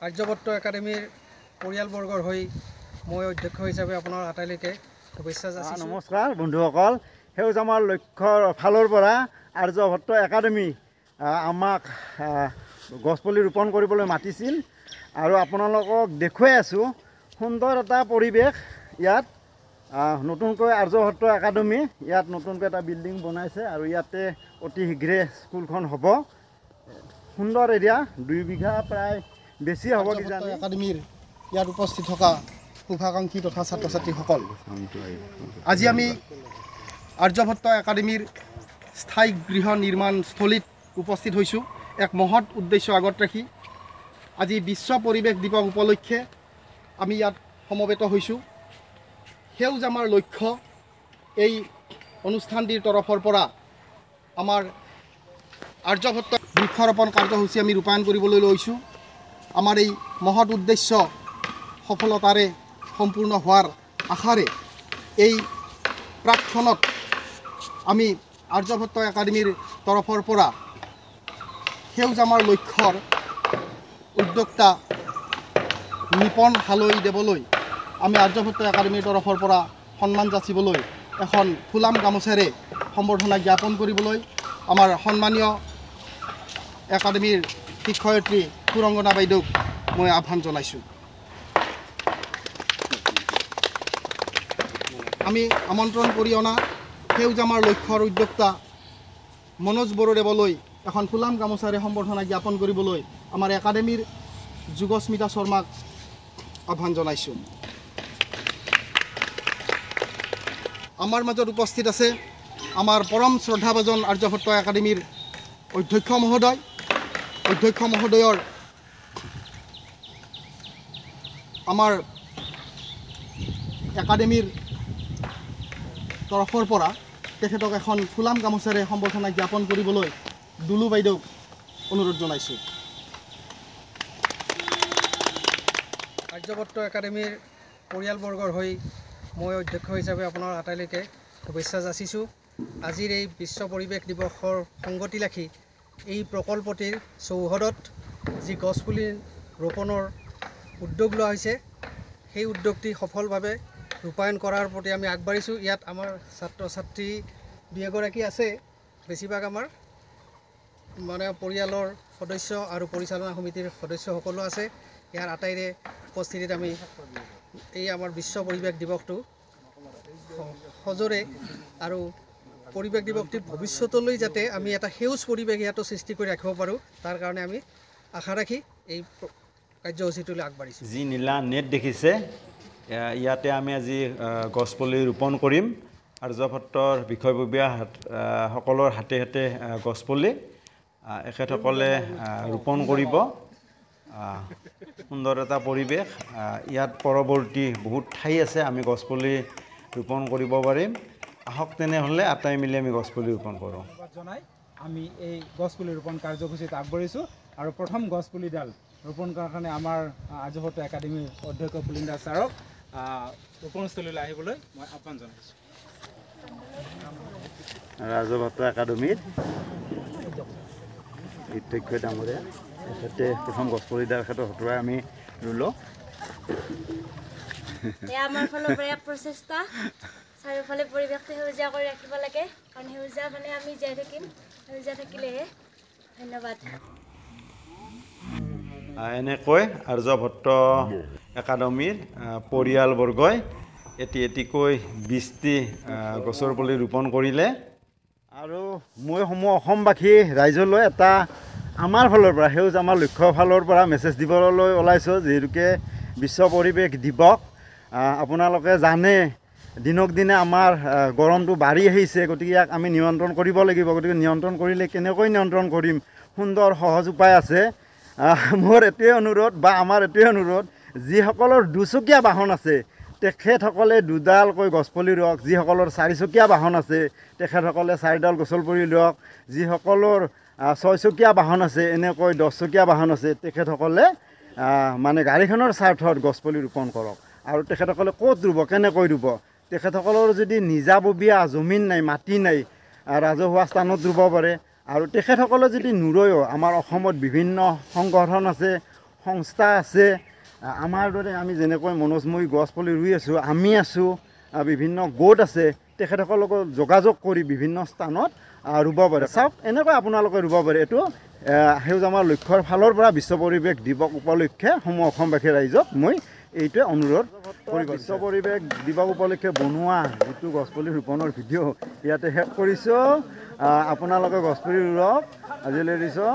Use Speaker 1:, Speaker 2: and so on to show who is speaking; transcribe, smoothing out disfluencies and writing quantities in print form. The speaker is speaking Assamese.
Speaker 1: আৰ্যভট্ট একাডেমীৰ পৰিয়ালবৰ্গৰ হৈ মই অধ্যক্ষ হিচাপে আপোনাৰ আটাইলৈকে শুভেচ্ছা যাচিছোঁ।
Speaker 2: নমস্কাৰ বন্ধুসকল, সেউজ আমাৰ লক্ষ্যৰ ফালৰ পৰা আৰ্যভট্ট একাডেমী আমাক গছপুলি ৰোপণ কৰিবলৈ মাতিছিল আৰু আপোনালোকক দেখুৱাই আছোঁ সুন্দৰ এটা পৰিৱেশ। ইয়াত নতুনকৈ আৰ্যভট্ট একাডেমী ইয়াত নতুনকৈ এটা বিল্ডিং বনাইছে আৰু ইয়াতে অতি শীঘ্ৰে স্কুলখন হ'ব। সুন্দৰ এৰিয়া, 2 বিঘা প্ৰায় বেছি হ'ব কিজানি।
Speaker 3: একাডেমীৰ ইয়াত উপস্থিত থকা শুভাকাংক্ষী তথা ছাত্ৰ ছাত্ৰীসকল, আজি আমি আৰ্যভট্ট একাডেমীৰ স্থায়ী গৃহ নিৰ্মাণস্থলীত উপস্থিত হৈছোঁ এক মহৎ উদ্দেশ্য আগত ৰাখি। আজি বিশ্ব পৰিৱেশ দিৱস উপলক্ষে আমি ইয়াত সমবেত হৈছোঁ। সেউজ আমাৰ লক্ষ্য, এই অনুষ্ঠানটিৰ তৰফৰ পৰা আমাৰ আৰ্যভট্ট বৃক্ষৰোপণ কাৰ্যসূচী আমি ৰূপায়ণ কৰিবলৈ লৈছোঁ। আমাৰ এই মহৎ উদ্দেশ্য সফলতাৰে সম্পূৰ্ণ হোৱাৰ আশাৰে এই প্ৰাকক্ষণত আমি আৰ্যভট্ট একাডেমীৰ তৰফৰ পৰা সেউজ আমাৰ লক্ষ্যৰ উদ্যোক্তা নিপন হালৈ দেৱলৈ আমি আৰ্যভট্ট একাডেমীৰ তৰফৰ পৰা সন্মান যাচিবলৈ এখন ফুলাম গামোচাৰে সম্বৰ্ধনা জ্ঞাপন কৰিবলৈ আমাৰ সন্মানীয় একাডেমীৰ শিক্ষয়িত্ৰী সুৰংগনা বাইদেউক মই আহ্বান জনাইছোঁ। আমি আমন্ত্ৰণ কৰি অনা সেউজ আমাৰ লক্ষ্যৰ উদ্যোক্তা মনোজ বড়োদেৱলৈ এখন ফুলাম গামোচাৰে সম্বৰ্ধনা জ্ঞাপন কৰিবলৈ আমাৰ একাডেমীৰ যোগস্মিতা শৰ্মাক আহ্বান জনাইছোঁ। আমাৰ মাজত উপস্থিত আছে আমাৰ পৰম শ্ৰদ্ধাভাজন আৰ্যভট্ট একাডেমীৰ অধ্যক্ষ মহোদয়ৰ আমাৰ একাডেমীৰ তৰফৰ পৰা তেখেতক এখন ফুলাম গামোচাৰে সম্বৰ্ধনা জ্ঞাপন কৰিবলৈ দুলু বাইদেউক অনুৰোধ জনাইছোঁ।
Speaker 1: আৰ্যভট্ট একাডেমীৰ পৰিয়ালবৰ্গৰ হৈ মই অধ্যক্ষ হিচাপে আপোনাৰ আটাইলৈকে শুভেচ্ছা যাচিছোঁ। আজিৰ এই বিশ্ব পৰিৱেশ দিৱসৰ সংগতি ৰাখি এই প্ৰকল্পটিৰ চৌহদত যি গছপুলি ৰোপণৰ উদ্যোগ লোৱা হৈছে, সেই উদ্যোগটি সফলভাৱে ৰূপায়ণ কৰাৰ প্ৰতি আমি আগবাঢ়িছোঁ। ইয়াত আমাৰ ছাত্ৰ ছাত্ৰী 2-এগৰাকী আছে, বেছিভাগ আমাৰ পৰিয়ালৰ সদস্য আৰু পৰিচালনা সমিতিৰ সদস্য সকলো আছে। ইয়াৰ আটাইৰে উপস্থিতিত আমি এই আমাৰ বিশ্ব পৰিৱেশ দিৱসটো সজোৰে আৰু পৰিৱেশ দিৱসটি ভৱিষ্যতলৈ যাতে আমি এটা সেউজ পৰিৱেশ ইয়াতো সৃষ্টি কৰি ৰাখিব পাৰোঁ, তাৰ কাৰণে আমি আশা ৰাখি এই কাৰ্যসূচীটোলৈ আগবাঢ়িছোঁ।
Speaker 2: যি নীলা নেট দেখিছে, ইয়াতে আমি আজি গছপুলি ৰোপণ কৰিম। আৰ্যভট্টৰ বিষয়ববীয়া সকলৰ হাতে হাতে গছপুলি এখেতসকলে ৰোপণ কৰিব। সুন্দৰ এটা পৰিৱেশ। ইয়াত পৰৱৰ্তী বহুত ঠাই আছে আমি গছপুলি ৰোপণ কৰিব পাৰিম। আহক তেনেহ'লে আটাই মিলি আমি গছপুলি ৰোপণ কৰোঁ।
Speaker 4: জনাই আমি এই গছপুলি ৰোপণ কাৰ্যসূচীত আগবাঢ়িছোঁ আৰু প্ৰথম গছপুলিডাল ৰোপণ কৰাৰ কাৰণে আমাৰ আৰ্যভট্ট একাডেমীৰ অধ্যক্ষ পুলিন্দা ছাৰক ৰোপণস্থলীলৈ আহিবলৈ মই আহ্বান জনাইছোঁ।
Speaker 2: আৰ্যভট্ট একাডেমীৰ অধ্যক্ষ ডাঙৰীয়া তেখেতে প্ৰথম গছপুলিডাল তেখেতৰ হতুৱাই আমি ৰুলোঁ।
Speaker 5: আমাৰ ফালৰ পৰা এক প্ৰচেষ্টা, চাৰিওফালে পৰিৱেশটো সেউজীয়া কৰি ৰাখিব লাগে, কাৰণ সেউজীয়া মানে আমি জীয়াই থাকিম, সেউজীয়া থাকিলেহে। ধন্যবাদ।
Speaker 2: এনেকৈ আৰ্যভট্ট একাডেমীৰ পৰিয়ালবৰ্গই এটিকৈ 20টি গছৰ পুলি ৰোপণ কৰিলে। আৰু মই অসমবাসী ৰাইজলৈ এটা আমাৰ ফালৰ পৰা সেউজ আমাৰ লক্ষ্যৰ ফালৰ পৰা মেছেজ দিবলৈ ওলাইছোঁ। যিহেতুকে বিশ্ব পৰিৱেশ দিৱস, আপোনালোকে জানে দিনক দিনে আমাৰ গৰমটো বাঢ়ি আহিছে, গতিকে ইয়াক আমি নিয়ন্ত্ৰণ কৰিব লাগিব। গতিকে নিয়ন্ত্ৰণ কৰিলে কেনেকৈ নিয়ন্ত্ৰণ কৰিম, সুন্দৰ সহজ উপায় আছে। মোৰ এইটোৱে অনুৰোধ বা আমাৰ এইটোৱে অনুৰোধ, যিসকলৰ দুচকীয়া বাহন আছে তেখেতসকলে 2ডালকৈ গছপুলি ৰুৱক। যিসকলৰ 4চকীয়া বাহন আছে তেখেতসকলে 4ডাল গছপুলি ৰুৱক। যিসকলৰ 6চকীয়া বাহন আছে, এনেকৈ 10চকীয়া বাহন আছে, তেখেতসকলে গাড়ীখনৰ স্বাৰ্থত গছপুলি ৰোপণ কৰক। আৰু তেখেতসকলে ক'ত ৰুব, কেনেকৈ ৰুব, তেখেতসকলৰ যদি নিজাববীয়া জমিন নাই, মাটি নাই, ৰাজহুৱা স্থানত ৰুব পাৰে। আৰু তেখেতসকলে যদি নুৰুৱেও, আমাৰ অসমত বিভিন্ন সংগঠন আছে, সংস্থা আছে আমাৰ দৰে আমি যেনেকৈ মনোজময়ী গছ পুলি ৰুই আছোঁ আমি আছোঁ বিভিন্ন গোট আছে তেখেতসকলৰ লগত যোগাযোগ কৰি বিভিন্ন স্থানত ৰুব পাৰে চাওক এনেকৈ আপোনালোকে ৰুব পাৰে এইটো সেউজ আমাৰ লক্ষ্যৰ ফালৰ পৰা বিশ্ব পৰিৱেশ দিৱস উপলক্ষে সমূহ অসমবাসী ৰাইজক মই এইটোৱে অনুৰোধ কৰিব বিশ্ব পৰিৱেশ দিৱস উপলক্ষে বনোৱা যিটো গছপুলি ৰোপণৰ ভিডিঅ' ইয়াতে শেষ কৰিছোঁ আপোনালোকে গছপুলি ৰুওক আজিলৈ দিছোঁ